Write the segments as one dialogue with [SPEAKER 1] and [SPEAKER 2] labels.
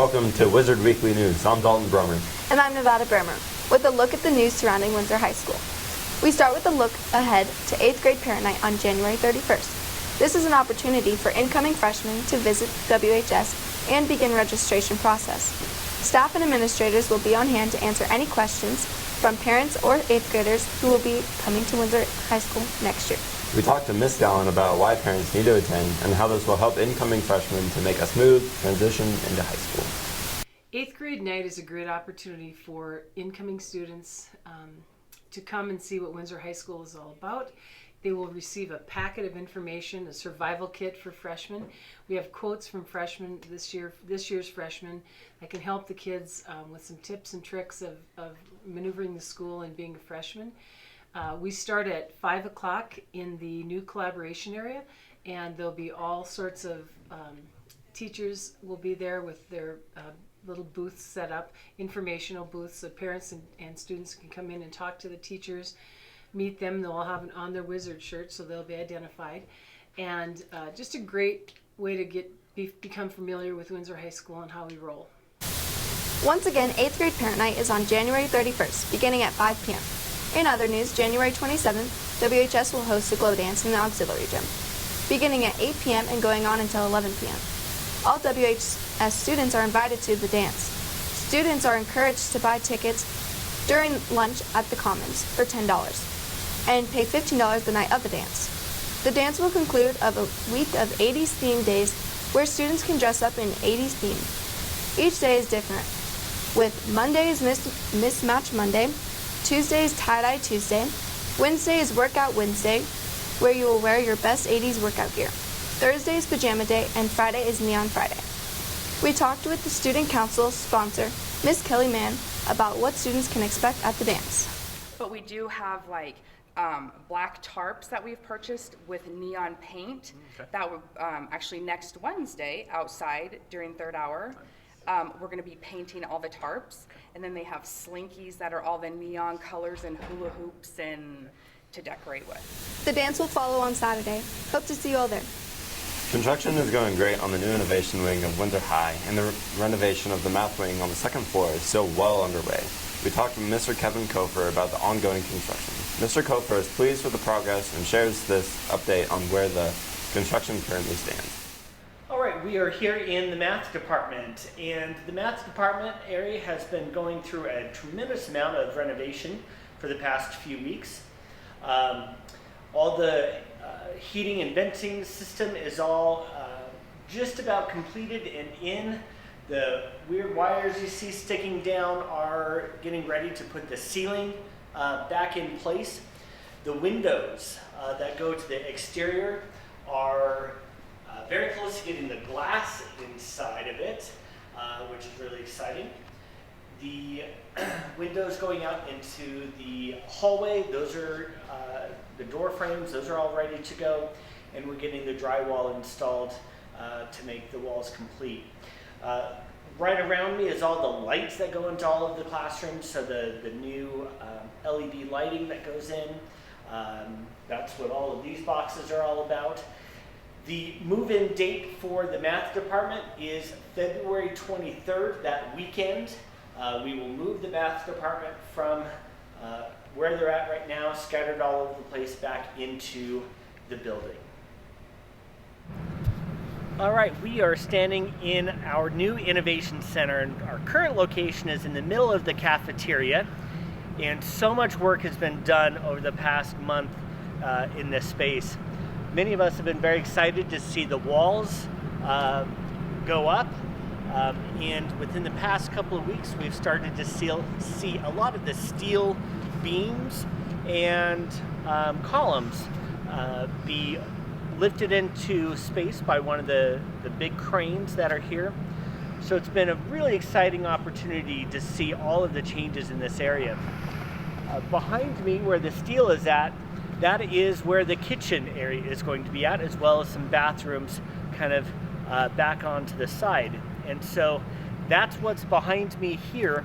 [SPEAKER 1] Welcome to Wizard Weekly News. I'm Dalton Brummer.
[SPEAKER 2] And I'm Nevada Brammer, with a look at the news surrounding Windsor High School. We start with a look ahead to 8th grade parent night on January 31st. This is an opportunity for incoming freshmen to visit WHS and begin registration process. Staff and administrators will be on hand to answer any questions from parents or 8th graders who will be coming to Windsor High School next year.
[SPEAKER 1] We talked to Miss Dalton about why parents need to attend and how this will help incoming freshmen to make a smooth transition into high school.
[SPEAKER 3] 8th grade night is a great opportunity for incoming students to come and see what Windsor High School is all about. They will receive a packet of information, a survival kit for freshmen. We have quotes from freshmen this year's freshmen that can help the kids with some tips and tricks of maneuvering the school and being a freshman. We start at 5 o'clock in the new collaboration area, and there'll be all sorts of teachers will be there with their little booths set up, informational booths, so parents and students can come in and talk to the teachers, meet them. They'll all have an On Their Wizard shirt, so they'll be identified. And just a great way to become familiar with Windsor High School and how we roll.
[SPEAKER 2] Once again, 8th grade parent night is on January 31st, beginning at 5 p.m. In other news, January 27th, WHS will host a glow dance in the auxiliary gym, beginning at 8 p.m. and going on until 11 p.m. All WHS students are invited to the dance. Students are encouraged to buy tickets during lunch at the Commons for $10 and pay $15 the night of the dance. The dance will conclude of a week of 80s themed days where students can dress up in 80s theme. Each day is different, with Monday is Mismatch Monday, Tuesday is Tie-Dye Tuesday, Wednesday is Workout Wednesday, where you will wear your best 80s workout gear. Thursday is Pajama Day, and Friday is Neon Friday. We talked with the Student Council sponsor, Miss Kelly Mann, about what students can expect at the dance.
[SPEAKER 4] But we do have black tarps that we've purchased with neon paint. Okay. That would actually next Wednesday outside during third hour. We're going to be painting all the tarps, and then they have slinkies that are all the neon colors and hula hoops and to decorate with.
[SPEAKER 2] The dance will follow on Saturday. Hope to see you all there.
[SPEAKER 1] Construction is going great on the new innovation wing of Windsor High, and the renovation of the math wing on the second floor is still well underway. We talked to Mr. Kevin Kofer about the ongoing construction. Mr. Kofer is pleased with the progress and shares this update on where the construction currently stands.
[SPEAKER 5] All right, we are here in the math department, and the math department area has been going through a tremendous amount of renovation for the past few weeks. All the heating and venting system is all just about completed and in. The weird wires you see sticking down are getting ready to put the ceiling back in place. The windows that go to the exterior are very close to getting the glass inside of it, which is really exciting. The windows going out into the hallway, those are the door frames, those are all ready to go, and we're getting the drywall installed to make the walls complete. Right around me is all the lights that go into all of the classrooms, so the new LED lighting that goes in. That's what all of these boxes are all about. The move-in date for the math department is February 23rd, that weekend. We will move the math department from where they're at right now, scattered all over the place, back into the building. All right, we are standing in our new Innovation Center, and our current location is in the middle of the cafeteria, and so much work has been done over the past month in this space. Many of us have been very excited to see the walls go up, and within the past couple of weeks, we've started to see a lot of the steel beams and columns be lifted into space by one of the big cranes that are here. So it's been a really exciting opportunity to see all of the changes in this area. Behind me, where the steel is at, that is where the kitchen area is going to be at, as well as some bathrooms kind of back onto the side. And so that's what's behind me here.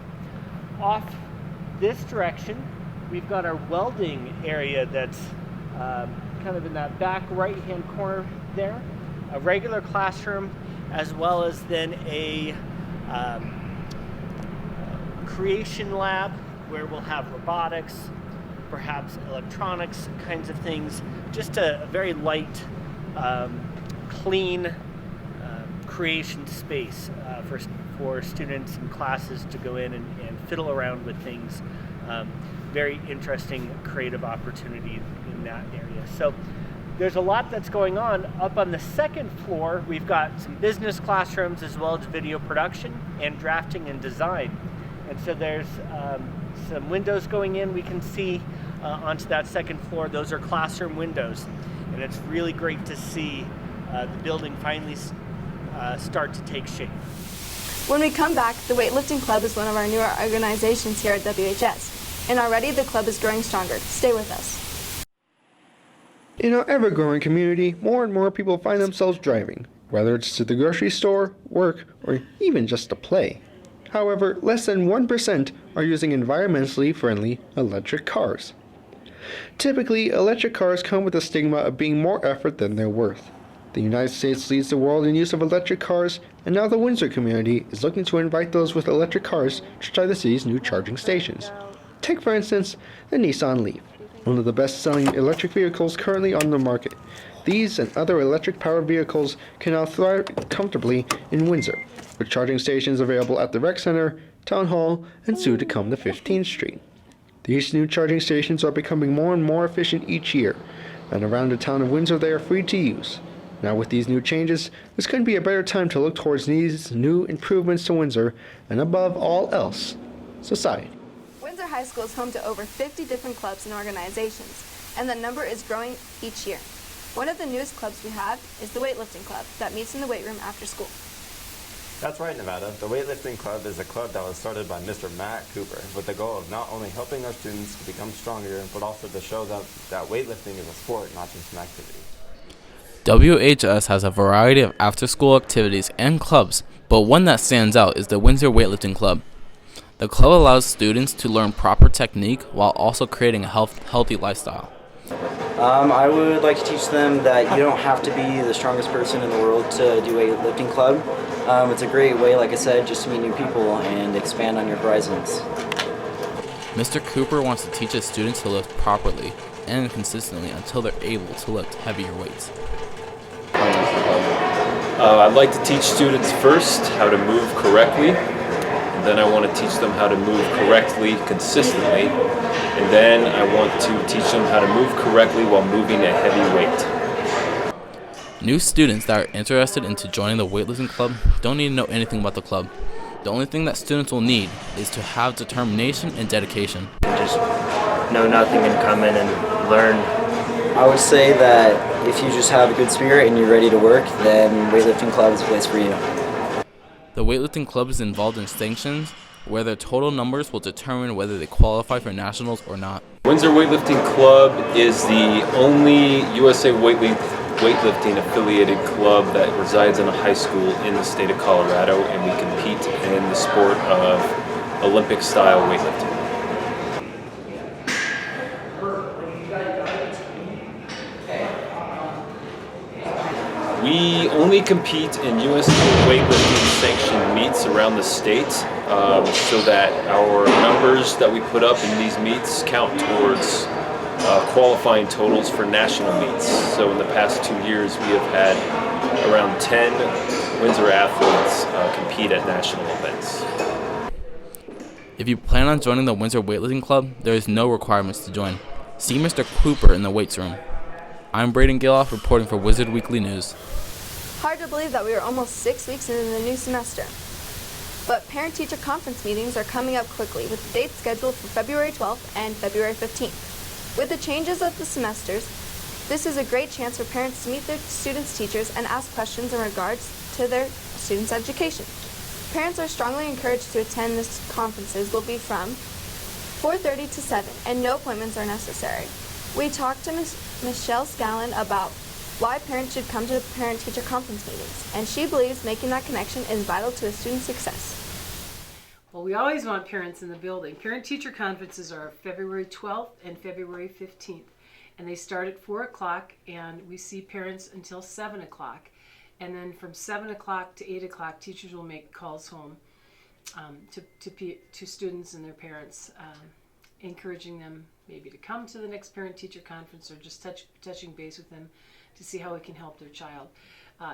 [SPEAKER 5] Off this direction, we've got our welding area that's kind of in that back right-hand corner there, a regular classroom, as well as then a creation lab where we'll have robotics, perhaps electronics kinds of things, just a very light, clean creation space for students and classes to go in and fiddle around with things. Very interesting creative opportunity in that area. So there's a lot that's going on. Up on the second floor, we've got some business classrooms as well as video production and drafting and design. And so there's some windows going in. We can see onto that second floor. Those are classroom windows. And it's really great to see the building finally start to take shape.
[SPEAKER 2] When we come back, the Weightlifting Club is one of our newer organizations here at WHS. And already the club is growing stronger. Stay with us.
[SPEAKER 6] In our ever-growing community, more and more people find themselves driving, whether it's to the grocery store, work, or even just to play. However, less than 1% are using environmentally friendly electric cars. Typically, electric cars come with the stigma of being more effort than they're worth. The United States leads the world in use of electric cars, and now the Windsor community is looking to invite those with electric cars to try the city's new charging stations. Take, for instance, the Nissan Leaf, one of the best-selling electric vehicles currently on the market. These and other electric-powered vehicles can now thrive comfortably in Windsor, with charging stations available at the Rec Center, Town Hall, and soon to come the 15th Street. These new charging stations are becoming more and more efficient each year, and around the town of Windsor they are free to use. Now with these new changes, this couldn't be a better time to look towards these new improvements to Windsor, and above all else, society.
[SPEAKER 2] Windsor High School is home to over 50 different clubs and organizations, and the number is growing each year. One of the newest clubs we have is the Weightlifting Club that meets in the weight room after school.
[SPEAKER 1] That's right, Nevada. The Weightlifting Club is a club that was started by Mr. Matt Cooper with the goal of not only helping our students to become stronger, but also to show them that weightlifting is a sport, not just an activity.
[SPEAKER 7] WHS has a variety of after-school activities and clubs, but one that stands out is the Windsor Weightlifting Club. The club allows students to learn proper technique while also creating a healthy lifestyle.
[SPEAKER 8] I would like to teach them that you don't have to be the strongest person in the world to do a lifting club. It's a great way, like I said, just to meet new people and expand on your horizons.
[SPEAKER 7] Mr. Cooper wants to teach his students to lift properly and consistently until they're able to lift heavier weights.
[SPEAKER 9] I'd like to teach students first how to move correctly. Then I want to teach them how to move correctly consistently. And then I want to teach them how to move correctly while moving a heavy weight.
[SPEAKER 7] New students that are interested into joining the weightlifting club don't need to know anything about the club. The only thing that students will need is to have determination and dedication.
[SPEAKER 10] Just know nothing and come in and learn.
[SPEAKER 8] I would say that if you just have a good spirit and you're ready to work, then Weightlifting Club is a place for you.
[SPEAKER 7] The weightlifting club is involved in sanctions, where their total numbers will determine whether they qualify for nationals or not.
[SPEAKER 9] Windsor Weightlifting Club is the only USA weightlifting affiliated club that resides in a high school in the state of Colorado, and we compete in the sport of Olympic style weightlifting. We only compete in USA weightlifting sanctioned meets around the state, so that our numbers that we put up in these meets count towards qualifying totals for national meets. So in the past 2 years, we have had around 10 Windsor athletes compete at national events.
[SPEAKER 7] If you plan on joining the Windsor Weightlifting Club, there is no requirements to join. See Mr. Cooper in the weights room. I'm Braden Giloff reporting for Wizard Weekly News.
[SPEAKER 2] Hard to believe that we are almost 6 weeks into the new semester. But parent-teacher conference meetings are coming up quickly, with the dates scheduled for February 12th and February 15th. With the changes of the semesters, this is a great chance for parents to meet their students' teachers and ask questions in regards to their students' education. Parents are strongly encouraged to attend these conferences. Will be from 4:30 to 7, and no appointments are necessary. We talked to Michelle Scallon about why parents should come to the parent-teacher conference meetings, and she believes making that connection is vital to a student's success.
[SPEAKER 3] Well, we always want parents in the building. Parent-teacher conferences are February 12th and February 15th, and they start at 4 o'clock, and we see parents until 7 o'clock. And then from 7 o'clock to 8 o'clock, teachers will make calls home. to students and their parents, encouraging them maybe to come to the next parent-teacher conference or just touching base with them to see how we can help their child.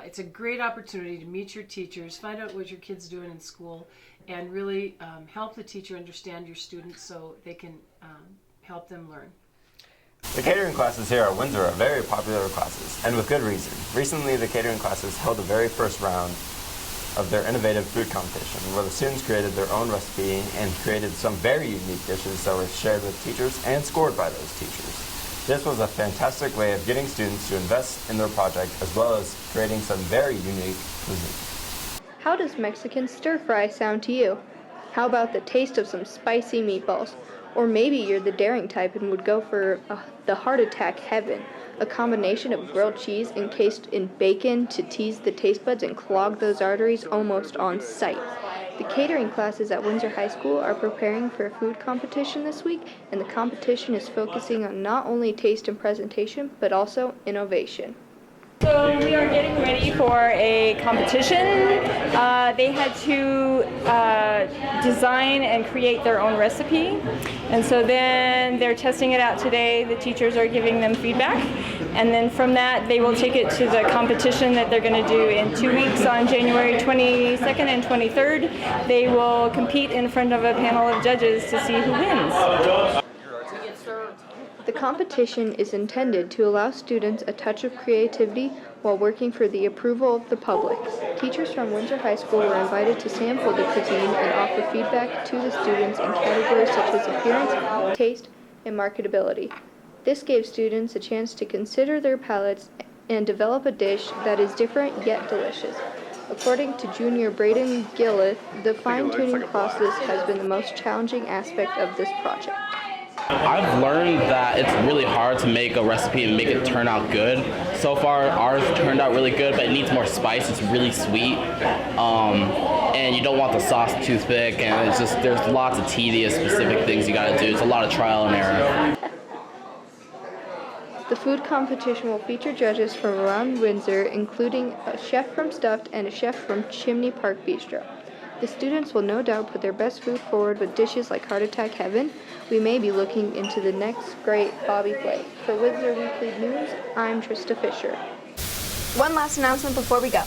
[SPEAKER 3] It's a great opportunity to meet your teachers, find out what your kid's doing in school, and really help the teacher understand your students so they can help them learn.
[SPEAKER 1] The catering classes here at Windsor are very popular classes, and with good reason. Recently, the catering classes held the very first round of their innovative food competition, where the students created their own recipe and created some very unique dishes that were shared with teachers and scored by those teachers. This was a fantastic way of getting students to invest in their project, as well as creating some very unique cuisine.
[SPEAKER 2] How does Mexican stir fry sound to you? How about the taste of some spicy meatballs? Or maybe you're the daring type and would go for the heart attack heaven, a combination of grilled cheese encased in bacon to tease the taste buds and clog those arteries almost on sight. The catering classes at Windsor High School are preparing for a food competition this week, and the competition is focusing on not only taste and presentation, but also innovation.
[SPEAKER 11] So we are getting ready for a competition. They had to design and create their own recipe, and so then they're testing it out today. The teachers are giving them feedback, and then from that they will take it to the competition that they're going to do in 2 weeks on January 22nd and 23rd. They will compete in front of a panel of judges to see who wins.
[SPEAKER 2] The competition is intended to allow students a touch of creativity while working for the approval of the public. Teachers from Windsor High School were invited to sample the cuisine and offer feedback to the students in categories such as appearance, taste, and marketability. This gave students a chance to consider their palates and develop a dish that is different yet delicious. According to Junior Braden Gillith, the fine-tuning process has been the most challenging aspect of this project.
[SPEAKER 12] I've learned that it's really hard to make a recipe and make it turn out good. So far, ours turned out really good, but it needs more spice. It's really sweet, and you don't want the sauce too thick, and it's just there's lots of tedious, specific things you got to do. It's a lot of trial and error.
[SPEAKER 2] The food competition will feature judges from around Windsor, including a chef from Stuffed and a chef from Chimney Park Bistro. The students will no doubt put their best food forward with dishes like Heart Attack Heaven. We may be looking into the next great Bobby Flay. For Windsor Weekly News, I'm Trista Fisher.
[SPEAKER 13] One last announcement before we go.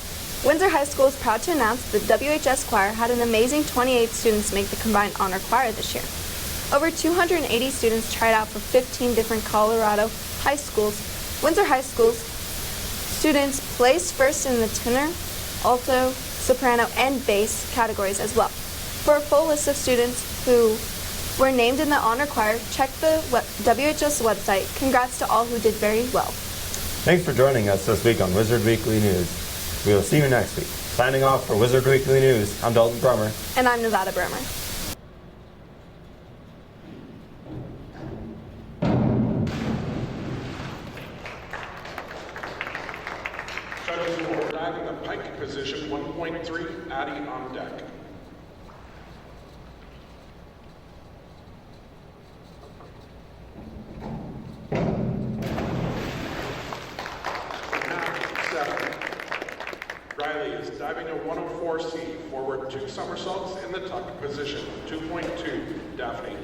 [SPEAKER 13] Windsor High School is proud to announce that the WHS Choir had an amazing 28 students make the combined honor choir this year. Over 280 students tried out for 15 different Colorado high schools. Windsor High School's students placed first in the tenor, alto, soprano, and bass categories as well. For a full list of students who were named in the honor choir, check the WHS website. Congrats to all who did very well.
[SPEAKER 1] Thanks for joining us this week on Wizard Weekly News. We will see you next week. Signing off for Wizard Weekly News, I'm Dalton Brummer.
[SPEAKER 13] And I'm Nevada Brammer.
[SPEAKER 14] Judges for diving the pike position 1.3, Addie on deck. Riley is diving a 104C, forward 2 somersaults in the tuck position, 2.2, Daphne.